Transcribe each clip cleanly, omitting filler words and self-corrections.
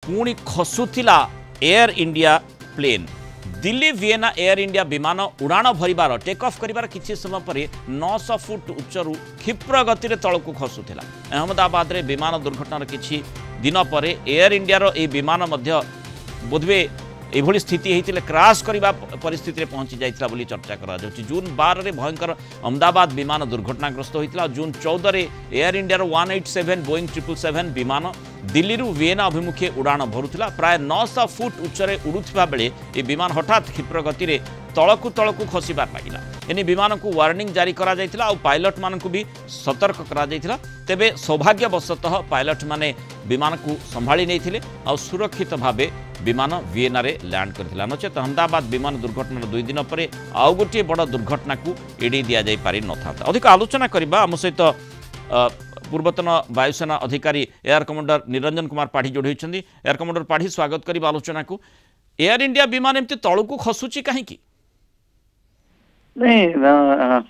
पुणी खसुला air India plane Delhi Vienna air India विमान उड़ाण भरबार टेक ऑफ करिबार किछि समय पर 900 फुट उच्चरू क्षिप्र गति तलक खसुला। अहमदाबाद रे विमान दुर्घटनार किछि दिन पर एयर इंडिया रो ए विमान मध्य बोधवे एभली स्थिति होती क्राश करने परिस्थिति पहुंची जाइथिला बोली चर्चा करा जाउछि। जून 12 रे भयंकर अहमदाबाद विमान दुर्घटनाग्रस्त होता। जून 14 रे एयर इंडिया 187 बोइंग 777 विमान दिल्ली रु वियना अभिमुखे उड़ाण भरुला। प्राय 900 फुट उच्चरे उड़ुथिबा बेले ए विमान हठात क्षिप्र गति तलकू खसिबार लगिला। एने विमान को वार्निंग जारी करा जाइथिला और पायलट मानकु भी सतर्क करा जाइथिला। तेबे सौभाग्यवशतः पायलट माने विमान को संभाली नैथिले और सुरक्षित भावे विमान वियना रे लैंड करथिला। नचेत अहमदाबाद विमान दुर्घटनार 2 दिन पर आउ गोटे बड़ दुर्घटना को एड़ी दिया जाई पारि नथा। अधिक आलोचना करबा आम सहित पूर्वतन वायुसेना अधिकारी एयर कमांडर निरंजन कुमार पाढ़ी जोड़ी होती। एयर कमांडर पाढ़ी स्वागत करबा आलोचना को। एयर इंडिया विमान एमती तळकू खसुची कहीं नहीं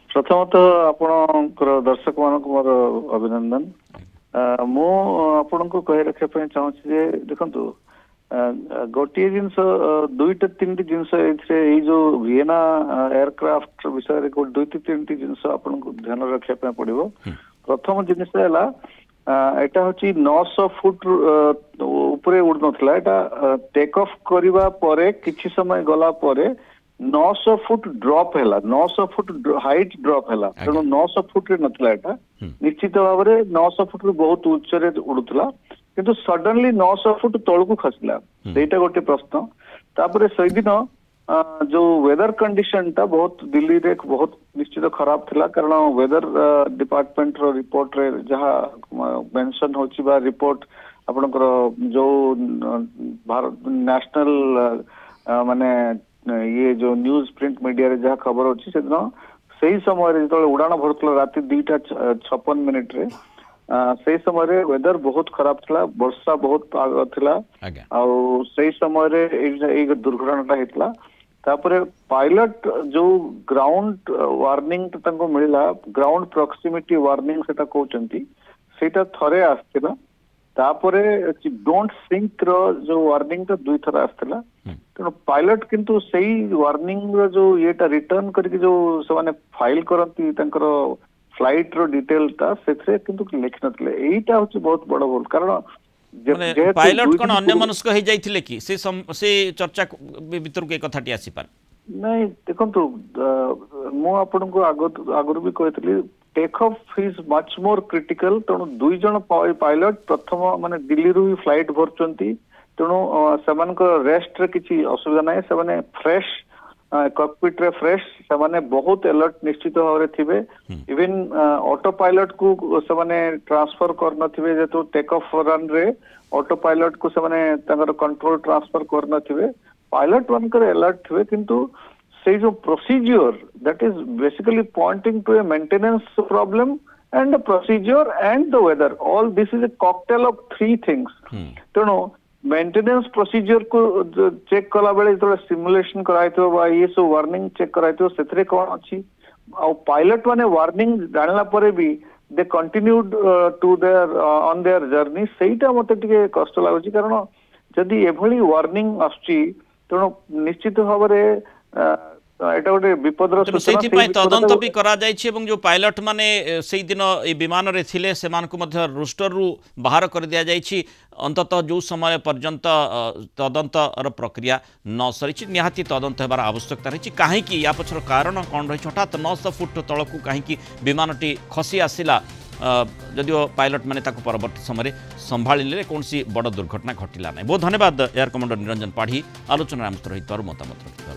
प्रथमतः आपणकर दर्शक मान मोर अभिनंदन। मु आपण को कह रखा चाहूँगी देखु गोटे जिनस दुईटा तीन जिनस जो वियना एयरक्राफ्ट विषय दुई तीन जिनस आपन को ध्यान रखा पड़ो। प्रथम जिनस एटा हूँ 900 फुट उपरे उड़ नथिला। एटा टेक ऑफ करिबा परे किछि समय गला परे 900 फुट ड्रॉप है। 900 फुट हाइट ड्रॉप है। तेणु 900 फुट रे नथिला। एटा निश्चित भाव में 900 फुट बहुत उच्चरे उड़ुला किंतु सडनली 900 फुट तलकू खसला। सेटा गोटे प्रश्न। तापर से दिन जो वेदर कंडीशन टा बहुत दिल्ली रे बहुत निश्चित खराब थिला। कारण वेदर डिपार्टमेंट रो रिपोर्ट रे जहा मेंशन होची बा रिपोर्ट आपनकर जो भारत नेशनल माने ये जो न्यूज प्रिंट मीडिया रे जहा खबर होची से दिन सही समय रे जो उड़ान भरतला राति 2:56 रे से समय वेदर बहुत खराब थिला। वर्षा बहुत थिला और से समय दुर्घटना होता। तापरे पायलट जो ग्राउंड वार्निंग तंको मिला ग्राउंड प्रॉक्सिमिटी वार्निंग सेटा कहउचंती सेटा थरे आस्थिला। तापरे डोंट सिंक रो जो वार्निंग तो दुई थरा आस्थिला। तेणु पायलट किंतु सही वार्निंग रो जो येटा रिटर्न करके जो से फाइल करती तंकर फ्लाइट रो डिटेल ता सेथरे किंतु लिख नथले। एटा होची बहुत बड़ भूल। कारण पायलट कोन अन्य मनुष्क हो जाइथिले कि से चर्चा भीतर के कथाटी आसी पार नहीं। देखंतु मु आपन को आगुर भी कहतली take off is much more critical. तेणु दुई जन पायलट प्रथम माने दिल्ली रु फ्लाइट भरचंती। तेणु समान को रेस्ट रे किछि असुविधा नाही। से फ्रेश कॉकपिट रे फ्रेश से बहुत अलर्ट निश्चित भाव थे। इवन ऑटो पायलट को से ट्रांसफर कर नथिबे जेतो टेक ऑफ रन रे ऑटो पायलट को से कंट्रोल ट्रांसफर कर नथिबे। पायलट वन अलर्ट थे किंतु से जो procedure that is basically pointing to a maintenance problem and procedure and the whether all this is a cocktail of 3 things. तेणु maintenance procedure को चेक कला बेले जो सिमुलेशन कराइतो बा ये सब वार्निंग चेक कराइतो सेथरे कोन अछि आ पायलट माने वार्निंग जानला परे भी they continued to their on their journey. सेटा मते टिके कष्ट लागुची। कारण जदि एभली वार्निंग आछि तेणु निश्चित भाव में एटा गोटे विपदर तदंत भी करा जाइछि। जो पायलट माने से दिन ए विमान रे थिले सेमानकु मध्य रोस्टर रु बाहर कर दिया जाइछि। अंततः जो समय पर्यंत तदंतर प्रक्रिया न सरी निहाती तदंत हेबार आवश्यकता रही। कहीं या पछर कारण कौन रही हठात 900 फुट तलकू कहीं विमानटी खसी आसला। जदिव पायलट माने ताको परवर्ती समय संभाळिले कौन सी बड़ दुर्घटना घटिला नहीं। बहुत धन्यवाद एयर कमांडर निरंजन पाढ़ी आलोचना मत रही मतामत रखिबार।